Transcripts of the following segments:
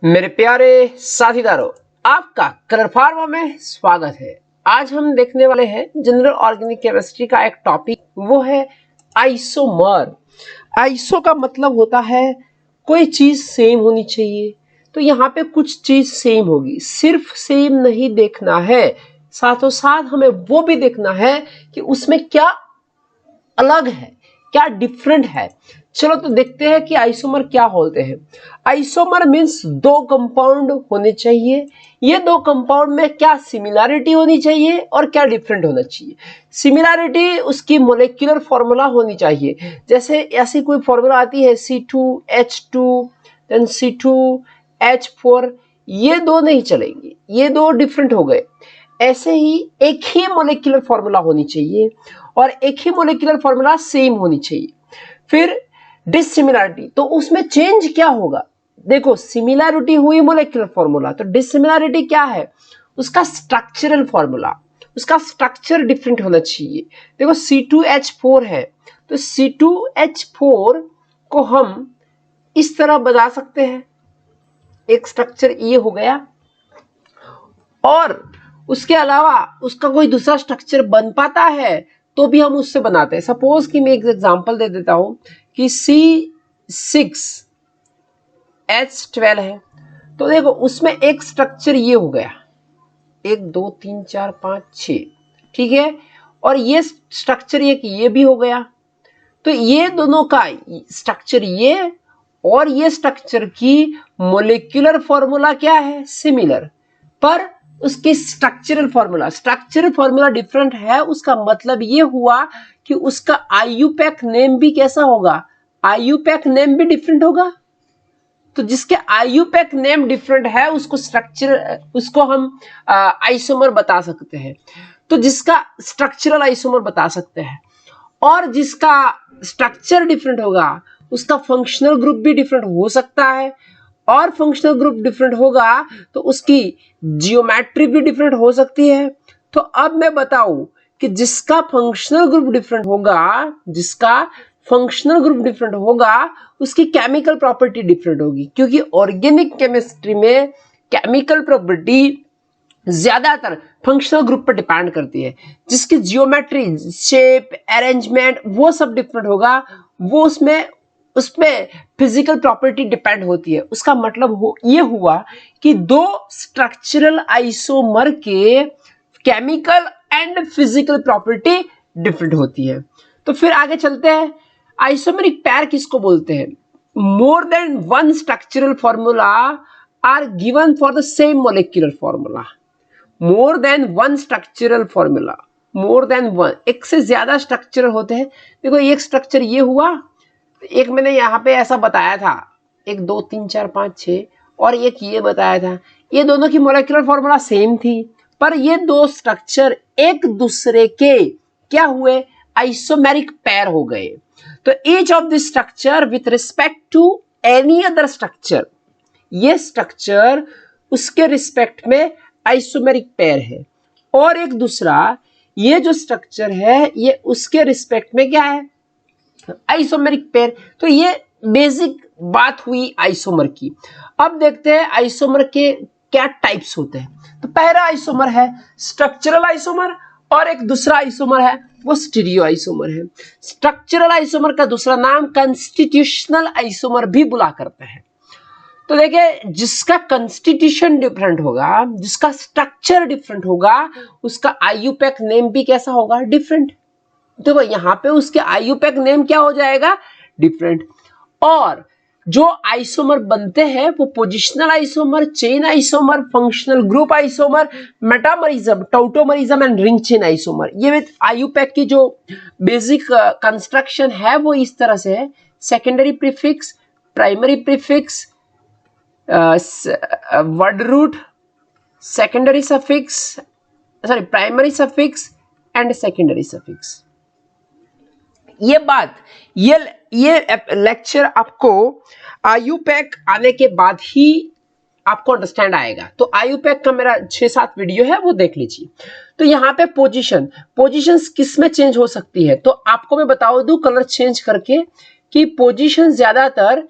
मेरे प्यारे साथीदारों, आपका कलर फार्मा में स्वागत है। आज हम देखने वाले हैं जनरल ऑर्गेनिक केमिस्ट्री का एक टॉपिक, वो है आइसोमर। आइसो का मतलब होता है कोई चीज सेम होनी चाहिए। तो यहाँ पे कुछ चीज सेम होगी, सिर्फ सेम नहीं देखना है, साथों साथ हमें वो भी देखना है कि उसमें क्या अलग है, क्या डिफरेंट है। चलो तो देखते हैं कि आइसोमर क्या होते हैं। आइसोमर मीन्स दो कंपाउंड होने चाहिए। ये दो कंपाउंड में क्या सिमिलैरिटी होनी चाहिए और क्या डिफरेंट होना चाहिए। सिमिलैरिटी उसकी मोलेक्युलर फॉर्मूला होनी चाहिए। जैसे ऐसी कोई फॉर्मूला आती है C2H2 देन C2H4, ये दो नहीं चलेंगे, ये दो डिफरेंट हो गए। ऐसे ही एक ही मोलेक्युलर फॉर्मूला होनी चाहिए और एक ही मोलेक्युलर फॉर्मूला सेम होनी चाहिए। फिर डिसिमिलैरिटी, तो उसमें चेंज क्या होगा। देखो, सिमिलैरिटी हुई मोलेक्युलर फॉर्मूला, तो डिसिमिलैरिटी क्या है, उसका स्ट्रक्चरल फॉर्मूला, उसका स्ट्रक्चर डिफरेंट होना चाहिए। देखो C2H4 है, तो C2H4 को हम इस तरह बता सकते हैं, एक स्ट्रक्चर ये हो गया, और उसके अलावा उसका कोई दूसरा स्ट्रक्चर बन पाता है तो भी हम उससे बनाते हैं। सपोज कि मैं एक एग्जांपल दे देता हूं कि C6H12 है, तो देखो उसमें एक स्ट्रक्चर ये हो गया, 1 2 3 4 5 6, ठीक है, और ये स्ट्रक्चर ये भी हो गया। तो ये दोनों का स्ट्रक्चर ये और ये स्ट्रक्चर की मोलेक्युलर फॉर्मूला क्या है, सिमिलर, पर उसकी स्ट्रक्चरल फॉर्मूला डिफरेंट है। उसका मतलब ये हुआ कि उसका आईयूपैक नेम भी कैसा होगा, आईयूपैक नेम भी डिफरेंट होगा। तो जिसके आईयूपैक नेम डिफरेंट है उसको उसको हम आइसोमर बता सकते हैं। तो जिसका स्ट्रक्चरल आइसोमर बता सकते हैं, और जिसका स्ट्रक्चर डिफरेंट होगा उसका फंक्शनल ग्रुप भी डिफरेंट हो सकता है, और फंक्शनल ग्रुप डिफरेंट होगा तो उसकी जियोमेट्री भी डिफरेंट हो सकती है। तो अब मैं बताऊं कि जिसका फंक्शनल ग्रुप डिफरेंट होगा उसकी केमिकल प्रॉपर्टी डिफरेंट होगी, क्योंकि ऑर्गेनिक केमिस्ट्री में केमिकल प्रॉपर्टी ज्यादातर फंक्शनल ग्रुप पर डिपेंड करती है। जिसकी जियोमेट्री, शेप, अरेंजमेंट वो सब डिफरेंट होगा, वो उसमें फिजिकल प्रॉपर्टी डिपेंड होती है। उसका मतलब ये हुआ कि दो स्ट्रक्चरल आइसोमर के chemical and physical property different होती है। तो फिर आगे चलते हैं, आइसोमेरिक पैर किसको बोलते हैं। More than one structural formula are given for the same molecular formula. More than one structural formula, more than one, एक से ज्यादा स्ट्रक्चर होते हैं। देखो एक स्ट्रक्चर ये हुआ, एक मैंने यहाँ पे ऐसा बताया था, 1 2 3 4 5 6, और एक ये बताया था। ये दोनों की मोलेक्युलर फॉर्मूला सेम थी, पर ये दो स्ट्रक्चर एक दूसरे के क्या हुए, आइसोमेरिक पैर हो गए। तो each of this structure with respect to any other structure, ये स्ट्रक्चर उसके रिस्पेक्ट में आइसोमेरिक पैर है, और एक दूसरा ये जो स्ट्रक्चर है ये उसके रिस्पेक्ट में क्या है, आइसोमेरिक पेयर। तो ये बेसिक बात हुई आइसोमर की। अब देखते हैं आइसोमर के क्या टाइप्स होते हैं। तो पहला आइसोमर है स्ट्रक्चरल आइसोमर, और एक दूसरा आइसोमर है वो स्टीरियो आइसोमर है। स्ट्रक्चरल आइसोमर का दूसरा नाम कंस्टिट्यूशनल आइसोमर भी बुला करते हैं। तो देखिए, जिसका कंस्टिट्यूशन डिफरेंट होगा, जिसका स्ट्रक्चर डिफरेंट होगा, उसका आईयूपैक नेम भी कैसा होगा, डिफरेंट। देखो यहाँ पे उसके आईयूपैक नेम क्या हो जाएगा, डिफरेंट। और जो आइसोमर बनते हैं वो positional isomer, chain isomer, functional group isomer, metamerism, tautomerism and ring chain isomer. ये आईयूपैक की जो बेसिक कंस्ट्रक्शन है वो इस तरह से है। Secondary prefix, primary prefix, word root, secondary suffix, sorry primary suffix and secondary suffix. ये बात, ये लेक्चर आपको आईयूपैक आने के बाद ही आपको अंडरस्टैंड आएगा। तो आईयूपैक का मेरा 6-7 वीडियो है, वो देख लीजिए। तो यहाँ पे पोजीशंस किस में चेंज हो सकती है, तो आपको मैं बता दूं कलर चेंज करके कि पोजीशन ज्यादातर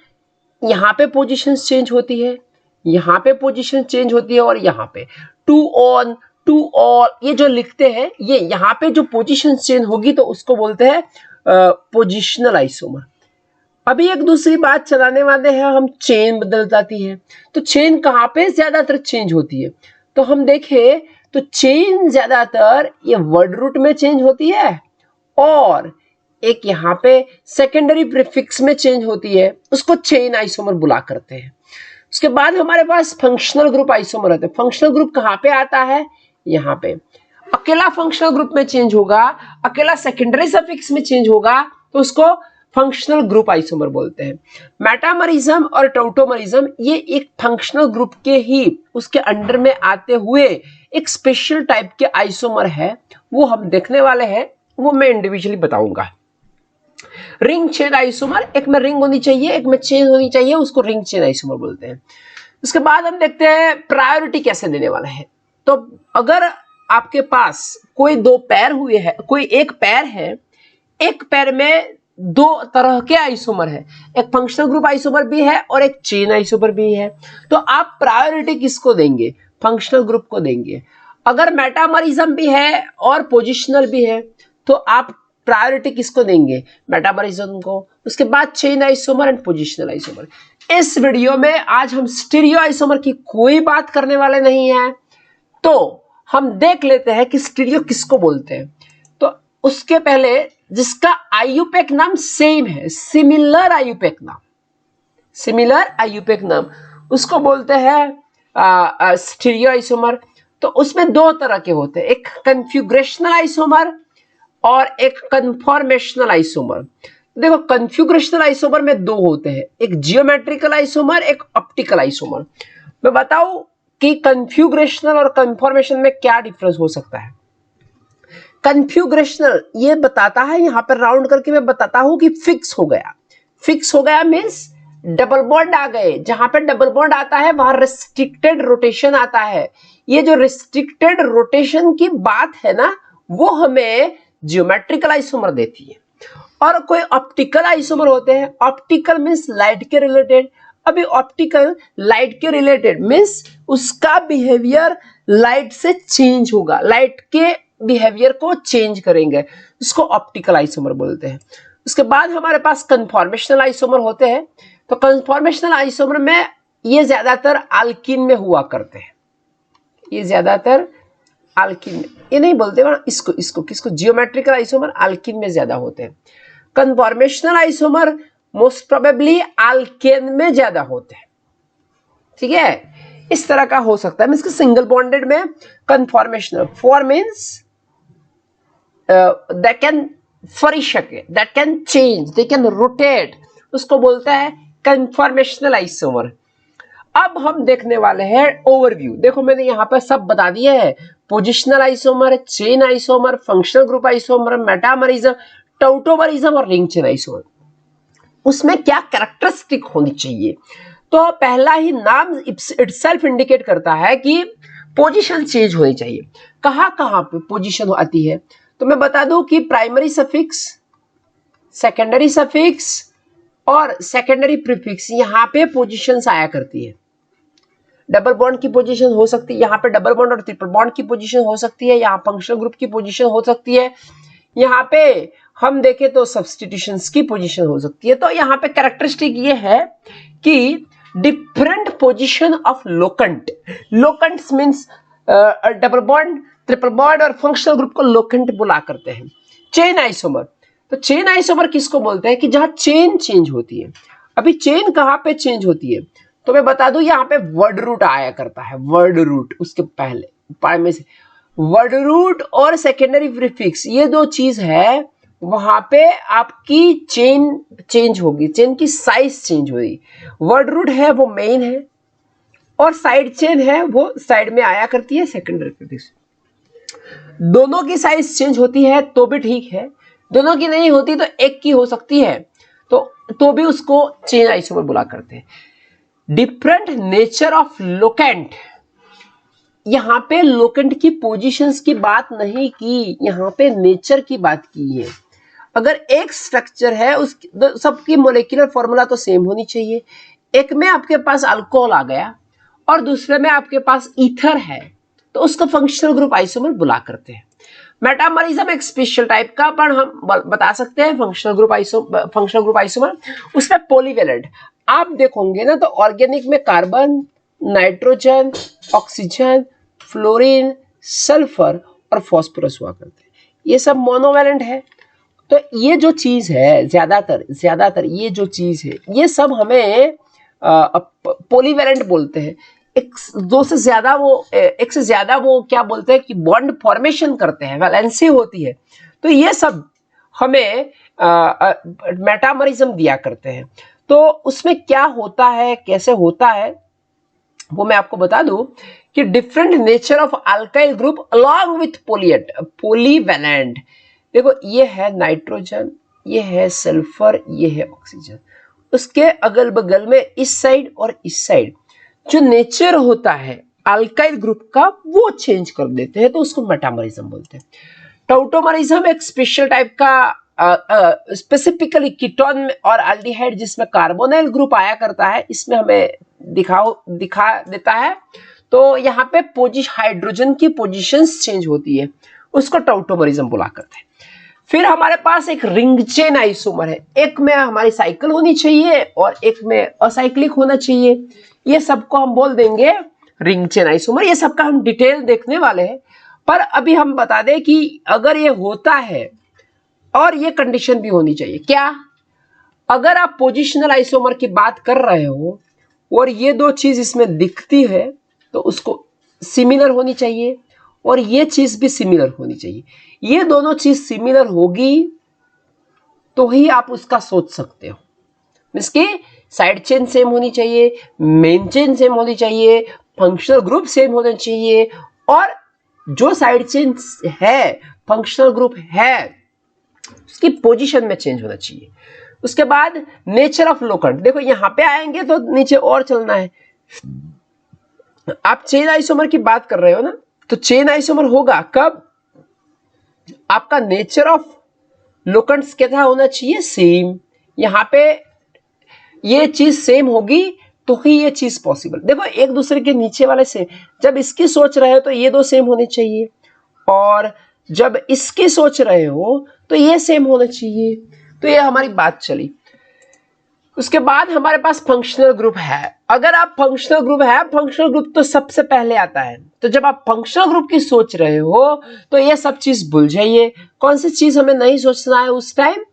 यहाँ पे पोजीशंस चेंज होती है, यहाँ पे पोजीशन चेंज होती है और यहाँ पे 2 on 2 all ये जो लिखते हैं, ये यहाँ पे जो पोजीशन चेंज होगी तो उसको बोलते हैं पोजिशनल आइसोमर। अभी एक दूसरी बात चलाने वाले हैं हम, चेन बदल जाती है। तो चेन कहाँ पे ज्यादातर चेंज होती है, तो हम देखें तो चेन ज्यादातर ये वर्ड रूट में चेंज होती है और एक यहाँ पे सेकेंडरी प्रीफिक्स में चेंज होती है, उसको चेन आइसोमर बुला करते हैं। उसके बाद हमारे पास फंक्शनल ग्रुप आइसोमर आते हैं। फंक्शनल ग्रुप कहाँ पे आता है, यहाँ पे। अकेला फंक्शनल ग्रुप में चेंज होगा, अकेला सेकेंडरी सफिक्स में चेंज होगा तो उसको फंक्शनल ग्रुप आइसोमर बोलते हैं। मेटामरिज्म और टॉटोमरिज्म ये एक फंक्शनल ग्रुप के ही उसके अंडर में आते हुए एक स्पेशल टाइप के आइसोमर है, वो हम देखने वाले हैं, वो मैं इंडिविजुअली बताऊंगा। रिंग चेन आइसोमर, एक में रिंग होनी चाहिए, एक में चेन होनी चाहिए, उसको रिंग चेन आइसोमर बोलते हैं। उसके बाद हम देखते हैं प्रायोरिटी कैसे देने वाला है। तो अगर आपके पास कोई दो पैर हुए हैं, कोई एक पैर है, एक पैर में दो तरह के आइसोमर है, एक फंक्शनल ग्रुप आइसोमर भी है और एक चेन आइसोमर भी है, तो आप प्रायोरिटी किसको देंगे, फंक्शनल ग्रुप को देंगे। अगर मेटामरिज्म भी है और पोजिशनल भी है तो आप प्रायोरिटी किसको देंगे, मेटामरिज्म को। उसके बाद chain isomer and positional isomer. इस वीडियो में आज हम स्टीरियो आइसोमर की कोई बात करने वाले नहीं है, तो हम देख लेते हैं कि स्टीरियो किसको बोलते हैं। तो उसके पहले जिसका आयुपेक नाम सेम है, सिमिलर आयुपेक नाम, सिमिलर आयुपेक नाम, उसको बोलते हैं स्टीरियो आइसोमर। तो उसमें दो तरह के होते हैं, एक कन्फिगरेशनल आइसोमर और एक कन्फॉर्मेशनल आइसोमर। देखो कन्फिगरेशनल आइसोमर में दो होते हैं, एक जियोमेट्रिकल आइसोमर, एक ऑप्टिकल आइसोमर। मैं बताऊं कि कन्फिगरेशनल और कन्फॉर्मेशन में क्या डिफरेंस हो सकता है। कन्फिगरेशनल ये बताता है, यहां पर राउंड करके मैं बताता हूं कि फिक्स हो गया। फिक्स हो गया मीन्स डबल बॉन्ड आ गए, जहां पे डबल बॉन्ड आता है वहां रिस्ट्रिक्टेड रोटेशन आता है। ये जो रिस्ट्रिक्टेड रोटेशन की बात है ना, वो हमें जियोमेट्रिकल आइसोमर देती है। और कोई ऑप्टिकल आइसोमर होते हैं, ऑप्टिकल मीन्स लाइट के रिलेटेड। अभी ऑप्टिकल लाइट के रिलेटेड मीन्स उसका बिहेवियर लाइट से चेंज होगा, लाइट के बिहेवियर को चेंज करेंगे, उसको ऑप्टिकल आइसोमर बोलते हैं। उसके बाद हमारे पास कन्फॉर्मेशनल आइसोमर होते हैं। तो कन्फॉर्मेशनल आइसोमर में ये ज्यादातर अल्कीन में हुआ करते हैं, ये ज्यादातर अल्कीन में, ये नहीं बोलते ना इसको, इसको किसको, जियोमेट्रिकल आइसोमर अल्कीन में ज्यादा होते हैं। Conformational isomer most probably alkane में ज्यादा होते हैं, ठीक है। इस तरह का हो सकता है, मींस सिंगल बॉन्डेड में conformational, for means that can फरिशके, that can change, they can rotate, उसको बोलता है कन्फॉर्मेशनल आइसोमर। अब हम देखने वाले हैं ओवरव्यू। देखो मैंने यहाँ पर सब बता दिया है, positional isomer, chain isomer, functional group isomer, metamerism, tautomerism और रिंग चेन आइसोमर। उसमें क्या कैरेक्टरिस्टिक होनी चाहिए, तो पहला ही नाम इटसेल्फ इंडिकेट करता है कि पोजीशन चेंज होनी चाहिए। कहां कहां पे पोजीशन आती है, तो मैं बता दूं कि प्राइमरी सफिक्स, सेकेंडरी सफिक्स और सेकेंडरी प्रीफिक्स, यहां पे पोजीशंस आया करती है। डबल बॉन्ड की पोजीशन हो सकती है, यहाँ पे डबल बॉन्ड और ट्रिपल बॉन्ड की पोजीशन हो सकती है, यहाँ फंक्शनल ग्रुप की पोजीशन हो सकती है, यहाँ पे हम देखें तो सब्स्टिट्यूशंस की पोजीशन हो सकती है। तो यहाँ पे कैरेक्टरिस्टिक ये है कि different position of locant, locants means double bond, triple bond और फंक्शनल ग्रुप को लोकेंट बुला करते हैं। चेन आइसोमर, तो चेन आइसोमर किसको बोलते हैं कि जहां चेन चेंज होती है। अभी चेन कहां पे चेंज होती है, तो मैं बता दूं यहाँ पे वर्ड रूट आया करता है, वर्ड रूट उसके पहले में से वर्ड रूट और सेकेंडरी प्रीफिक्स, ये दो चीज है, वहां पे आपकी चेन चेंज होगी, चेन की साइज चेंज होगी। वर्ड रूट है वो मेन है और साइड चेन है वो साइड में आया करती है, सेकेंडरी प्रीफिक्स। दोनों की साइज चेंज होती है तो भी ठीक है, दोनों की नहीं होती तो एक की हो सकती है, तो भी उसको चेन आइसोमर बुला करते हैं। डिफरेंट नेचर ऑफ लोकेंट, यहां पे लोकेंट की पोजीशंस की बात नहीं की, यहां पे नेचर की बात की है। अगर एक स्ट्रक्चर है उस सबकी मोलेक्युलर फॉर्मूला तो सेम होनी चाहिए। एक में आपके पास अल्कोहल आ गया और दूसरे में आपके पास ईथर है, तो उसको फंक्शनल ग्रुप आइसोमर बुला करते हैं। मेटामरिज्म एक स्पेशल टाइप का, पर हम बता सकते हैं फंक्शनल ग्रुप आइसोमर। उसमें पॉलीवेलेंट आप देखोगे ना, तो ऑर्गेनिक में carbon, nitrogen, oxygen, fluorine, sulphur और फास्फोरस हुआ करते हैं। ये सब मोनोवेलेंट है। तो ये जो चीज है ज्यादातर ये जो चीज है, ये सब हमें पॉलीवेलेंट बोलते हैं। एक से ज्यादा वो क्या बोलते हैं कि बॉन्ड फॉर्मेशन करते हैं, वैलेंसी होती है। तो ये सब हमें मेटामरिज्म दिया करते हैं। तो उसमें क्या होता है, कैसे होता है, वो मैं आपको बता दूं कि different nature of alkyl group along with polyvalent. देखो ये है नाइट्रोजन, ये है सल्फर, ये है ऑक्सीजन। उसके अगल बगल में इस साइड और इस साइड जो नेचर होता है अल्काइल ग्रुप का वो चेंज कर देते हैं, तो उसको मेटामरिज्म बोलते हैं। टाउटोमरिज्म एक स्पेशल टाइप का स्पेसिफिकली कीटोन और एल्डिहाइड जिसमें कार्बोनाइल ग्रुप आया करता है, इसमें हमें दिखा देता है। तो यहाँ पे हाइड्रोजन की पोजीशंस चेंज होती है, उसको टाउटोमरिज्म बुला करते हैं। फिर हमारे पास एक रिंग चेन आइसोमर है, एक में हमारी साइकिल होनी चाहिए और एक में असाइक्लिक होना चाहिए। ये सबको हम बोल देंगे रिंग चेन आइसोमर। ये सबका हम डिटेल देखने वाले हैं, पर अभी हम बता दें कि अगर ये होता है और ये कंडीशन भी होनी चाहिए। क्या? अगर आप पोजिशनल आइसोमर की बात कर रहे हो और ये दो चीज इसमें दिखती है, तो उसको सिमिलर होनी चाहिए और ये चीज भी सिमिलर होनी चाहिए। ये दोनों चीज सिमिलर होगी तो ही आप उसका सोच सकते हो। इसकी साइड चेन सेम होनी चाहिए, मेन चेन सेम होनी चाहिए, फंक्शनल ग्रुप सेम होना चाहिए, और जो साइड चेन है, फंक्शनल ग्रुप है, उसकी पोजीशन में चेंज होना चाहिए। उसके बाद नेचर ऑफ लोकेंट, देखो यहां पे आएंगे तो नीचे और चलना है। आप चेन आइसोमर की बात कर रहे हो ना, तो चेन आइसोमर होगा कब? आपका नेचर ऑफ लोकेंट्स कैसा होना चाहिए? सेम। यहां पे ये चीज सेम होगी तो ही ये चीज पॉसिबल। देखो एक दूसरे के नीचे वाले से जब इसकी सोच रहे हो तो ये दो सेम होने चाहिए, और जब इसकी सोच रहे हो तो ये सेम होना चाहिए। तो ये हमारी बात चली। उसके बाद हमारे पास फंक्शनल ग्रुप है। अगर आप फंक्शनल ग्रुप तो सबसे पहले आता है। तो जब आप फंक्शनल ग्रुप की सोच रहे हो तो ये सब चीज भूल जाइए। कौन सी चीज हमें नहीं सोचना है उस टाइम?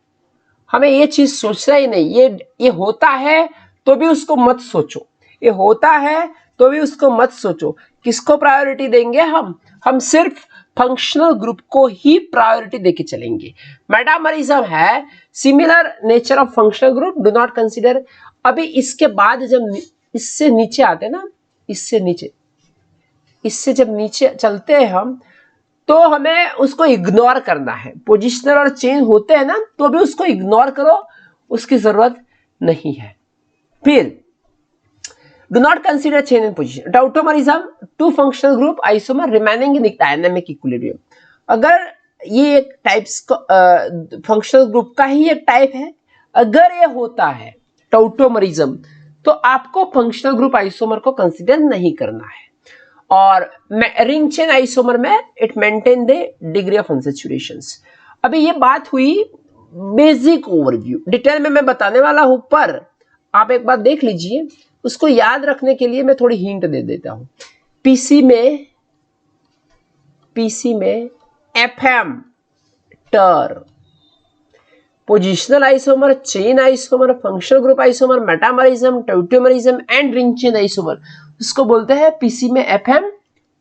हमें ये चीज सोचना ही नहीं। ये होता है तो भी उसको मत सोचो, ये होता है तो भी उसको मत सोचो। किसको प्रायोरिटी देंगे हम सिर्फ फंक्शनल ग्रुप को ही प्रायोरिटी देके चलेंगे। मेटामरिज्म है similar nature of functional group, do not consider. अभी इसके बाद जब इससे नीचे आते ना, इससे जब नीचे चलते हैं हम, तो हमें उसको इग्नोर करना है। पोजिशनल और चेंज होते हैं ना, तो भी उसको इग्नोर करो, उसकी जरूरत नहीं है। फिर do not consider change in position. Tautomerism, two functional group isomer remaining in dynamic equilibrium. अगर ये एक टाइप्स फंक्शनल ग्रुप का ही एक टाइप है, अगर ये होता है टाउटोमरिज्म, तो आपको फंक्शनल ग्रुप आइसोमर को कंसीडर नहीं करना है। और रिंग चेन आइसोमर में it maintain the degree of unsaturation. अभी ये बात हुई बेसिक ओवरव्यू, डिटेल में मैं बताने वाला हूं, पर आप एक बात देख लीजिए। उसको याद रखने के लिए मैं थोड़ी हिंट दे देता हूं। पीसी में एफएम, टर, positional isomer, chain isomer, functional group isomer, metamerism, tautomerism and ring chain isomer, उसको बोलते हैं पीसी में एफएम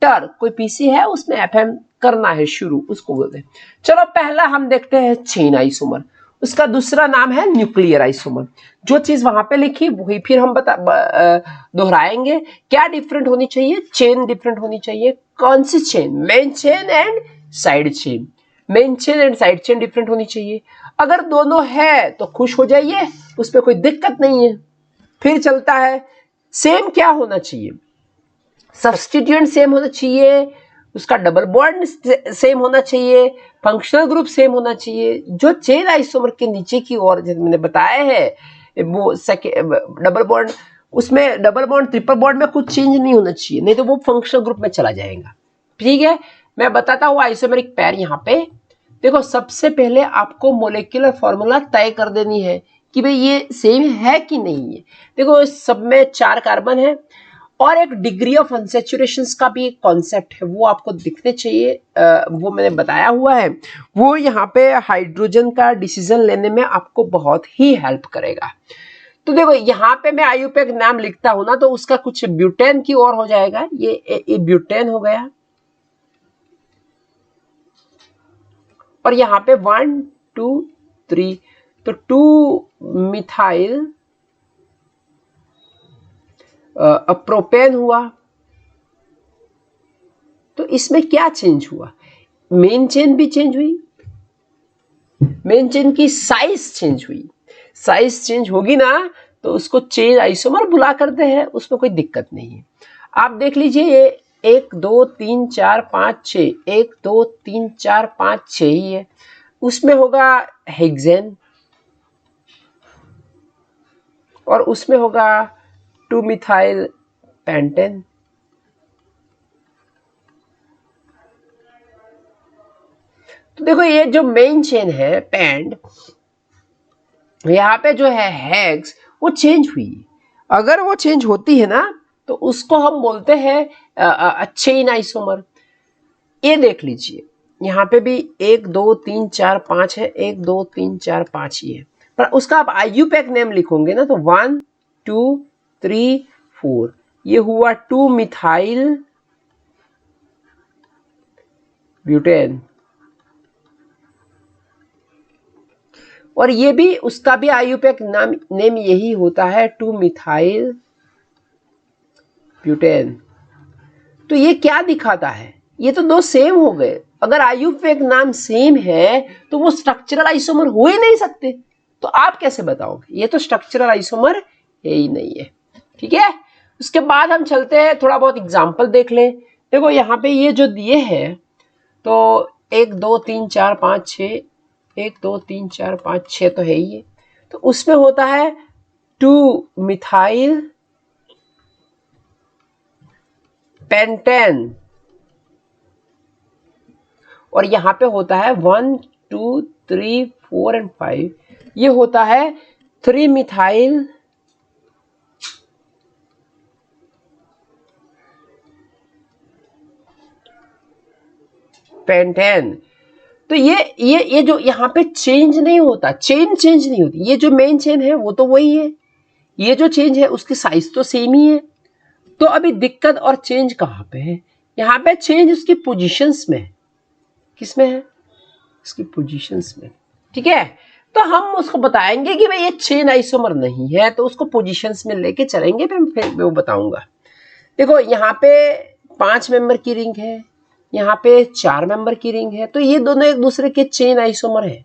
टर। कोई पीसी है उसमें एफएम करना है शुरू, उसको बोलते हैं। चलो पहला हम देखते हैं चेन आइसोमर। उसका दूसरा नाम है न्यूक्लियर आइसोमर। जो चीज वहां पे लिखी वही फिर हम दोहराएंगे। क्या डिफरेंट होनी चाहिए? चेन डिफरेंट होनी चाहिए। कौन सी chain? Main chain and side chain. Main chain and side chain different होनी चाहिए। अगर दोनों है तो खुश हो जाइए, उसमें कोई दिक्कत नहीं है। फिर चलता है सेम क्या होना चाहिए? सब्स्टिट्यूएंट सेम होना चाहिए, उसका डबल बॉन्ड सेम होना चाहिए, फंक्शनल ग्रुप सेम होना चाहिए। जो चेन आइसोमर के नीचे की ओर मैंने बताया है, वो डबल बॉन्ड उसमें डबल बॉन्ड ट्रिपल बॉन्ड में कुछ चेंज नहीं होना चाहिए, नहीं तो वो फंक्शनल ग्रुप में चला जाएगा। ठीक है, मैं बताता हूँ आइसोमेरिक पेयर। यहाँ पे देखो, सबसे पहले आपको मोलेक्युलर फॉर्मूला तय कर देनी है कि भाई ये सेम है कि नहीं है। देखो, इस सब में 4 कार्बन है और एक डिग्री ऑफ अनसैचुरेशन का भी एक कॉन्सेप्ट है, वो आपको दिखने चाहिए। वो मैंने बताया हुआ है, वो यहाँ पे हाइड्रोजन का डिसीजन लेने में आपको बहुत ही हेल्प करेगा। तो देखो, यहाँ पे मैं आईयूपैक नाम लिखता हूं ना, तो उसका कुछ ब्यूटेन की ओर हो जाएगा। ये ब्यूटेन हो गया, और यहाँ पे 1 2 3, तो 2 मिथाइल प्रोपेन हुआ। तो इसमें क्या चेंज हुआ? मेन चेन भी चेंज हुई, मेन चेन की साइज चेंज हुई। साइज चेंज होगी ना, तो उसको चेन आइसोमर बुला करते हैं, उसमें कोई दिक्कत नहीं है। आप देख लीजिए, ये 1 2 3 4 5 6, 1 2 3 4 5 6 ही है। उसमें होगा हेक्सेन और उसमें होगा 2 मिथाइल पेंटेन। तो देखो, ये जो मेन चेन है पेंड, यहाँ पे जो है हेक्स, वो चेंज हुई। अगर वो चेंज होती है ना, तो उसको हम बोलते हैं चेन आइसोमर। ये देख लीजिए, यहाँ पे भी 1 2 3 4 5 है, 1 2 3 4 5 ही है, पर उसका आप आईयूपैक नेम लिखोगे ना, तो 1 2 3 4, ये हुआ 2 मिथाइल ब्यूटेन। और ये भी, उसका भी आईयूपैक नाम नेम यही होता है, 2 मिथाइल ब्यूटेन। तो ये क्या दिखाता है? ये तो दो सेम हो गए। अगर आईयूपैक नाम सेम है तो वो स्ट्रक्चरल आइसोमर हो ही नहीं सकते। तो आप कैसे बताओगे? ये तो स्ट्रक्चरल आइसोमर है ही नहीं है। ठीक है, उसके बाद हम चलते हैं, थोड़ा बहुत एग्जांपल देख लें। देखो, यहाँ पे ये जो दिए हैं, तो 1 2 3 4 5 6, 1 2 3 4 5 6 तो है ही है। तो उसमें होता है 2 मिथाइल पेंटेन, और यहां पे होता है 1 2 3 4 एंड 5, ये होता है 3 मिथाइल पेंटेन। तो ये जो यहाँ पे चेंज नहीं होता, चेन चेंज नहीं होती। ये जो मेन चेन है वो तो वही है, ये जो चेंज है उसकी साइज तो सेम ही है। तो अभी दिक्कत और चेंज कहाँ पे है? यहाँ पे चेंज उसकी पोजीशंस में है। किसमें है? उसकी पोजीशंस में। ठीक है, तो हम उसको बताएंगे कि भाई ये चेन आइसोमर नहीं है, तो उसको पोजीशंस में लेके चलेंगे, फिर मैं वो बताऊंगा। देखो, यहाँ पे 5 मेंबर की रिंग है, यहाँ पे 4 मेंबर की रिंग है, तो ये दोनों एक दूसरे के चेन आइसोमर है।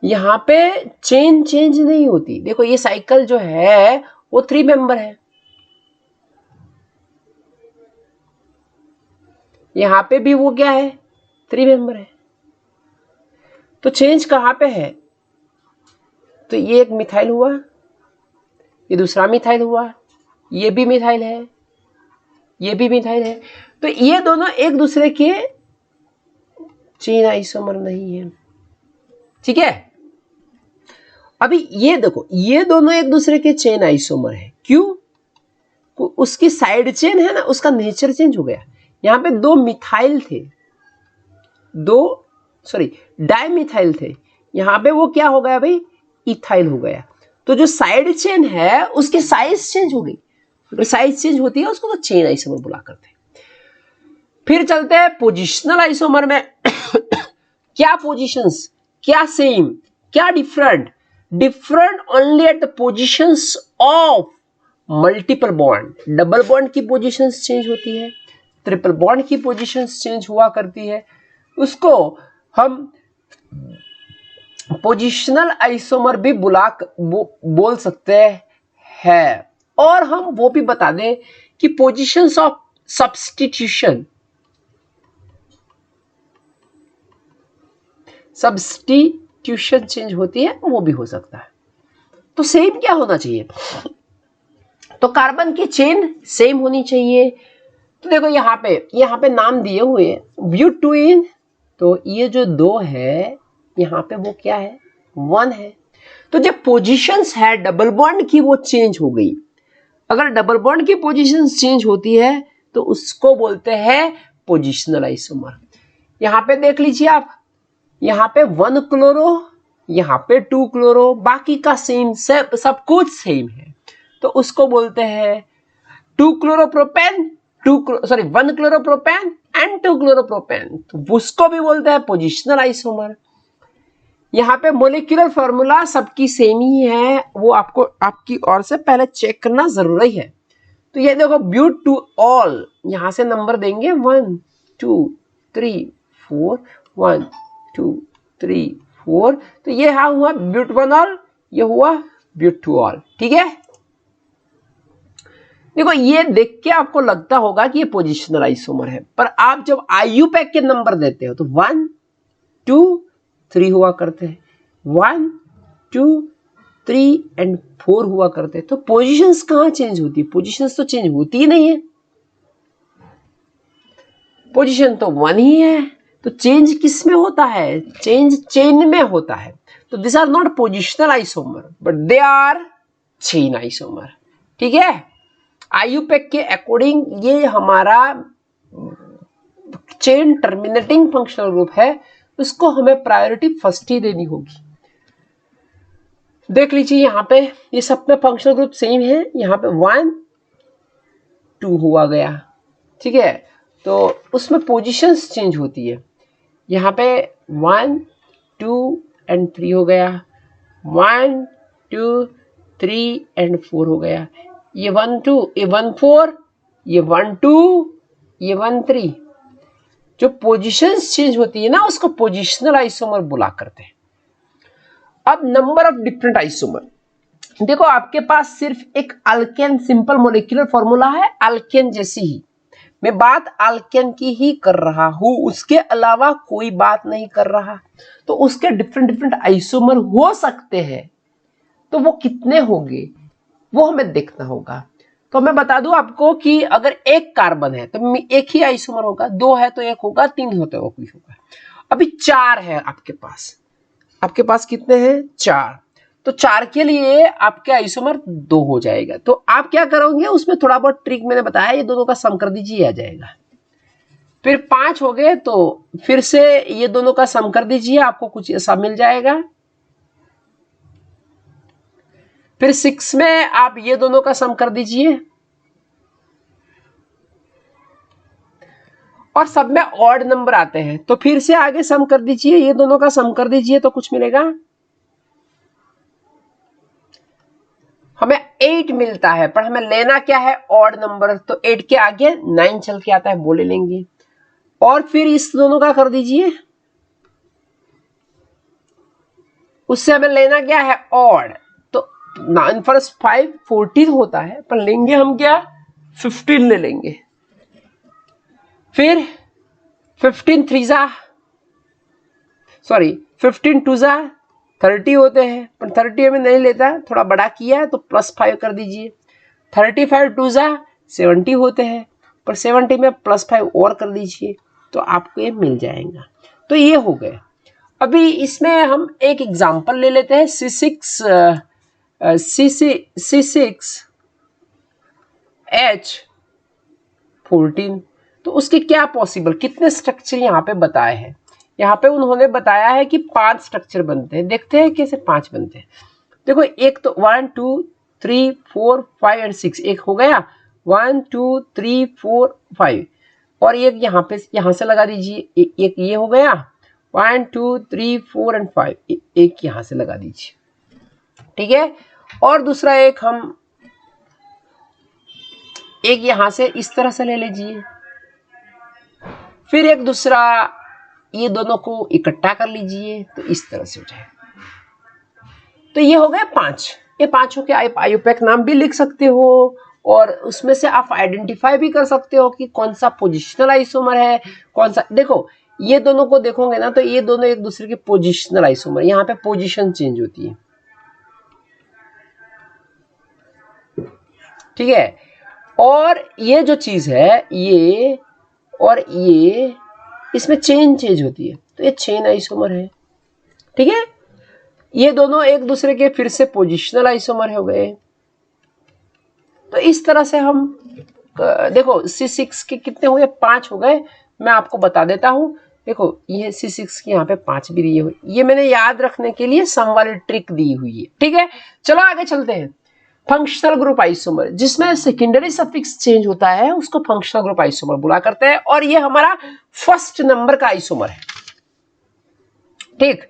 यहाँ पे चेन चेंज नहीं होती। देखो, ये साइकिल जो है वो 3 मेंबर है, यहाँ पे भी वो क्या है? 3 मेंबर है। तो चेंज कहाँ पे है? तो ये एक मिथाइल हुआ, ये दूसरा मिथाइल हुआ, ये भी मिथाइल है, ये भी मिथाइल है। तो ये दोनों एक दूसरे के चेन आइसोमर नहीं है। ठीक है, अभी ये देखो, ये दोनों एक दूसरे के चेन आइसोमर है। क्यों? उसकी साइड चेन है ना, उसका नेचर चेंज हो गया। यहां पे 2 मिथाइल थे, 2 डाइमिथाइल थे, यहां पे वो क्या हो गया भाई? इथाइल हो गया। तो जो साइड चेन है उसकी साइज चेंज हो गई। अगर साइज चेंज होती है उसको तो चेन आइसोमर बुला करते हैं। फिर चलते हैं पोजिशनल आइसोमर में। क्या पोजिशंस, क्या सेम, क्या different? Different only at the positions of multiple bond. Double bond की पोजिशंस चेंज होती है, ट्रिपल बॉन्ड की पोजिशंस चेंज हुआ करती है। उसको हम पोजिशनल आइसोमर भी बोल सकते हैं। और हम वो भी बता दें कि पोजिशंस ऑफ सब्स्टिट्यूशन चेंज होती है, वो भी हो सकता है। तो सेम क्या होना चाहिए, तो कार्बन की चेन सेम होनी चाहिए। तो देखो यहाँ पे नाम दिए हुए हैं ब्यूटेन, तो ये जो 2 है यहाँ पे वो क्या है 1 है। तो जब पोजीशंस है डबल बॉन्ड की वो चेंज हो गई, अगर डबल बॉन्ड की पोजीशंस चेंज होती है तो उसको बोलते हैं पोजिशनल आइसोमर। यहाँ पे देख लीजिए आप, यहाँ पे 1 क्लोरो, यहाँ पे 2 क्लोरो, बाकी का सेम, सब कुछ सेम है, तो उसको बोलते हैं 2 क्लोरोप्रोपेन 1 क्लोरोप्रोपेन एंड 2 क्लोरोप्रोपेन, तो उसको भी बोलते हैं पोजिशनल आइसोमर। यहाँ पे मोलिकुलर फॉर्मूला सबकी सेम ही है, वो आपको आपकी ओर से पहले चेक करना जरूरी है। तो ये देखो ब्यूट टू ऑल, यहां से नंबर देंगे 1 2 3 4 1 2 3 4, तो ये हाँ हुआ ब्यूट 1 ऑल, ये हुआ ब्यूट टू ऑल। ठीक है, देखो ये देख के आपको लगता होगा कि ये पोजिशनल आइसोमर है, पर आप जब आईयूपैक के नंबर देते हो तो 1 2 3 हुआ करते हैं, 1 2 3 एंड 4 हुआ करते हैं। तो पोजीशंस कहां चेंज होती है, पोजीशंस तो चेंज होती ही नहीं है, पोजीशन तो 1 ही है। तो चेंज किस में होता है, चेंज चेन में होता है। तो this are not positional isomer but they are chain isomer. ठीक है, आईयूपैक के अकॉर्डिंग ये हमारा चेन टर्मिनेटिंग फंक्शनल ग्रुप है, उसको हमें प्रायोरिटी फर्स्ट ही देनी होगी। देख लीजिए यहाँ पे ये सब में फंक्शनल ग्रुप सेम है, यहाँ पे 1 2 हुआ गया। ठीक है, तो उसमें पोजीशंस चेंज होती है, यहाँ पे 1 2 एंड 3 हो गया, 1 2 3 एंड 4 हो गया, ये 1 2 ये 1 4 ये 1 2 ये 1 3। जो पोजीशंस चेंज होती है ना उसको पोजिशनल आइसोमर बुला करते हैं। अब नंबर ऑफ डिफरेंट आइसोमर, देखो आपके पास सिर्फ एक अल्केन सिंपल मोलिकुलर फॉर्मूला है, अल्केन जैसी ही, मैं बात अल्केन की ही कर रहा हूं, उसके अलावा कोई बात नहीं कर रहा। तो उसके डिफरेंट डिफरेंट आइसोमर हो सकते हैं, तो वो कितने होंगे वो हमें देखना होगा। तो मैं बता दूं आपको कि अगर एक कार्बन है तो एक ही आइसोमर होगा, 2 है तो एक होगा, 3 होते हो कोई होगा। अभी 4 है आपके पास कितने हैं 4, तो 4 के लिए आपके आइसोमर 2 हो जाएगा। तो आप क्या करोगे, उसमें थोड़ा बहुत ट्रिक मैंने बताया, ये दोनों का सम कर दीजिए आ जाएगा। फिर 5 हो गए तो फिर से ये दोनों का सम कर दीजिए, आपको कुछ ऐसा मिल जाएगा। फिर 6 में आप ये दोनों का सम कर दीजिए, और सब में ऑड नंबर आते हैं, तो फिर से आगे सम कर दीजिए, ये दोनों का सम कर दीजिए तो कुछ मिलेगा, हमें 8 मिलता है, पर हमें लेना क्या है ऑड नंबर, तो 8 के आगे 9 चल के आता है वो ले लेंगे। और फिर इस दोनों का कर दीजिए, उससे हमें लेना क्या है ऑड, तो 9 + 5 14 होता है, पर लेंगे हम क्या 15 ले लेंगे। फिर 15 2 30 होते हैं, पर 30 हमें नहीं लेता, थोड़ा बड़ा किया है तो +5 कर दीजिए। 35 2 70 होते हैं, पर 70 में +5 और कर दीजिए, तो आपको ये मिल जाएगा। तो ये हो गए। अभी इसमें हम एक एग्जांपल ले लेते हैं, C6H14, तो उसके क्या पॉसिबल कितने स्ट्रक्चर यहाँ पे बताए हैं। यहाँ पे उन्होंने बताया है कि 5 स्ट्रक्चर बनते हैं, देखते हैं कैसे 5 बनते हैं। देखो एक तो 1 2 3 4 5 एंड 6, एक हो गया 1 2 3 4 5, और एक यहाँ से लगा दीजिए, एक ये हो गया 1 2 3 4 एंड 5, एक यहाँ से लगा दीजिए। ठीक है, और दूसरा एक हम एक यहाँ से इस तरह से ले लीजिए, फिर एक दूसरा ये दोनों को इकट्ठा कर लीजिए, तो इस तरह से हो जाए। तो ये हो गए 5, ये 5 के आप आईयूपैक नाम भी लिख सकते हो, और उसमें से आप आइडेंटिफाई भी कर सकते हो कि कौन सा पोजिशनल आइसोमर है, कौन सा। देखो ये दोनों को देखोगे ना तो ये दोनों एक दूसरे के पोजिशनल आइसोमर, यहाँ पे पोजीशन चेंज होती है। ठीक है। और ये जो चीज है ये और ये, इसमें चेंज होती है, तो ये चेन आइसोमर है। ठीक है, ये दोनों एक दूसरे के फिर से पोजिशनल आइसोमर हो गए। तो इस तरह से हम देखो C6 के कितने हुए, 5 हो गए। मैं आपको बता देता हूं, देखो ये C6 की यहाँ पे 5 भी दिए हुए, ये मैंने याद रखने के लिए सम वाली ट्रिक दी हुई है। ठीक है, चलो आगे चलते हैं। फंक्शनल ग्रुप आइसोमर, जिसमें सेकेंडरी सफिक्स चेंज होता है उसको फंक्शनल ग्रुप आइसोमर बोला करते हैं, और ये हमारा फर्स्ट नंबर का आइसोमर है। ठीक,